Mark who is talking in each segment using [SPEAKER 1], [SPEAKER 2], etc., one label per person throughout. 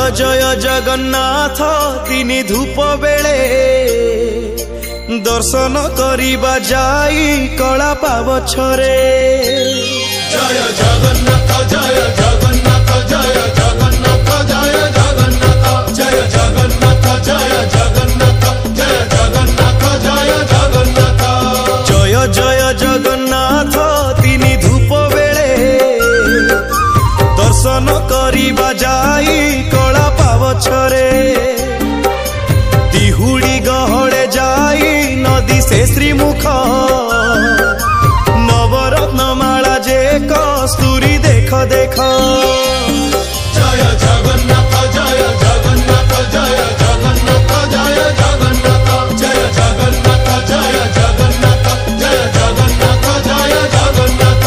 [SPEAKER 1] जय जगन्नाथ तिनि धूप बेले दर्शन करिबा जाई कला पावछरे।
[SPEAKER 2] जय जगन्नाथ जय जगन्नाथ जय जगन्नाथ जय जगन्नाथ जय जगन्नाथ जय जगन्नाथ जय जगन्नाथ जय जगन्नाथ।
[SPEAKER 1] जय जय जगन्नाथ तिनि धूप बेले दर्शन करिबा जाई कला पावछरे। दिहुड़ी गहड़े जाई नदी से श्रीमुख नवरत्न माला जे कस्तूरी देख देख।
[SPEAKER 2] जय जगन्नाथ जय जगन्नाथ जय जगन्नाथ जय जगन्नाथ जय जगन्नाथ जय जगन्नाथ जय जगन्नाथ जय जगन्नाथ।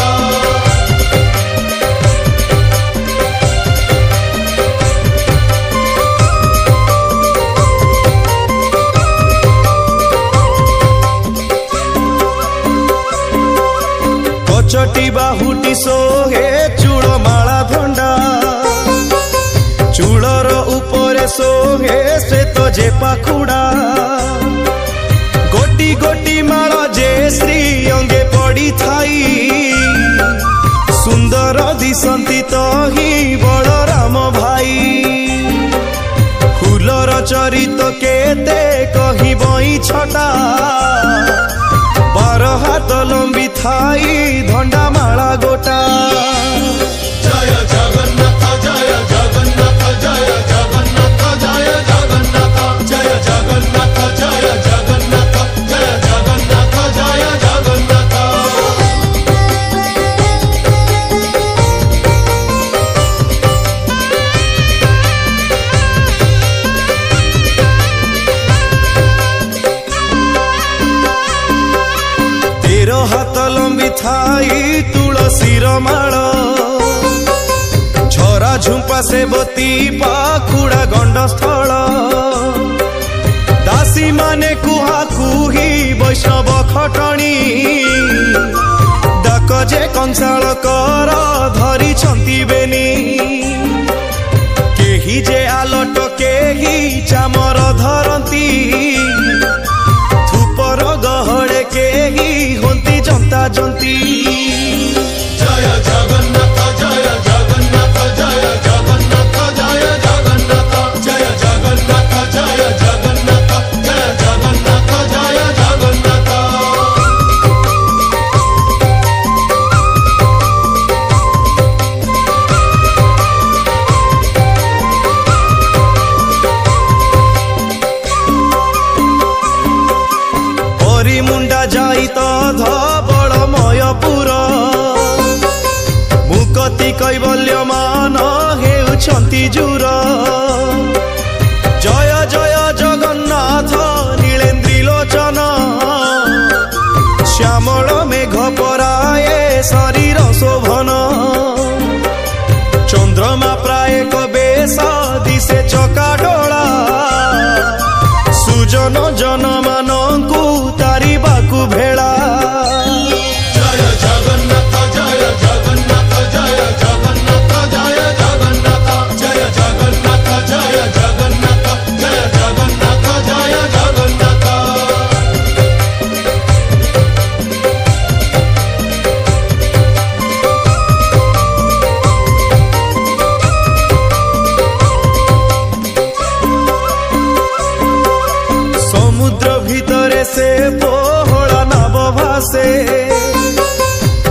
[SPEAKER 1] चटी बाहुटी सोहे चूड़ माला धंडा चूड़र ऊपर सोहे श्वेत जे पाखुड़ा गोटी गोटी माला जे श्री अंगे पड़ी थाई सुंदर दिसंती तो ही बलराम भाई। फूलर चरित केते कही बई छटा 12 हाथ लंबी थाई धंडा माला गोटा।
[SPEAKER 2] जय जगन्नाथ जय जगन्नाथ जय जगन्नाथ जय जगन्नाथ जय जगन्नाथ जय जगन्नाथ जय जगन्नाथ जय जगन्नाथ।
[SPEAKER 1] हाथ लंबी थाई तुलसीर माल झरा झुंपा सेवती पाखुड़ा गंडस्थल दासी माने कुहा कुही वैष्णव खटणी डाक जे कंसाल कर धरी छंती बेनी केही जे आलट केही चामर धरती धूपर गहड़े केही होंती जनता जंती।
[SPEAKER 2] जय जगन्नाथ जय जगन्नाथ जय जगन्नाथ जय जगन्नाथ जय जगन्नाथ जय जगन्नाथ जय जगन्नाथ जय जगन्नाथ।
[SPEAKER 1] मुंडा जाई तो धबलमयपुर मुकति कैवल्य मान हेउछंती जुर। जय जय जगन्नाथ नीलेन्द्री लोचन श्यामल मेघ पराए शरीर शोभन चंद्रमा प्राय कबेश दिशे चका डोला सुजन जन मानकु तारिबाकु भेड़ा।
[SPEAKER 2] जय जगन्नाथ जय जगन्नाथ जय जगन्नाथ जय जगन्नाथ जय जगन्नाथ जय जगन्नाथ जय जगन्नाथ जय जगन्नाथ।
[SPEAKER 1] समुद्र भितरे से पोहड़ा नाव भासे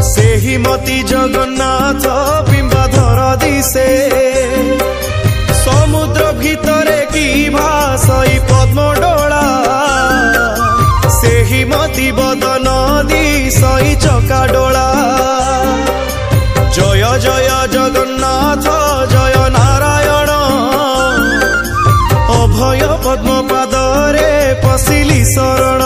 [SPEAKER 1] सेही मती जगन्नाथ बिंबाधर दिसे। समुद्र भितरे की भासई पद्म डोला सेही मती बदन दिसई चका डोला। जय जय जगन्नाथ जय नारायण अभय पद्म पादरे पशिली शरण।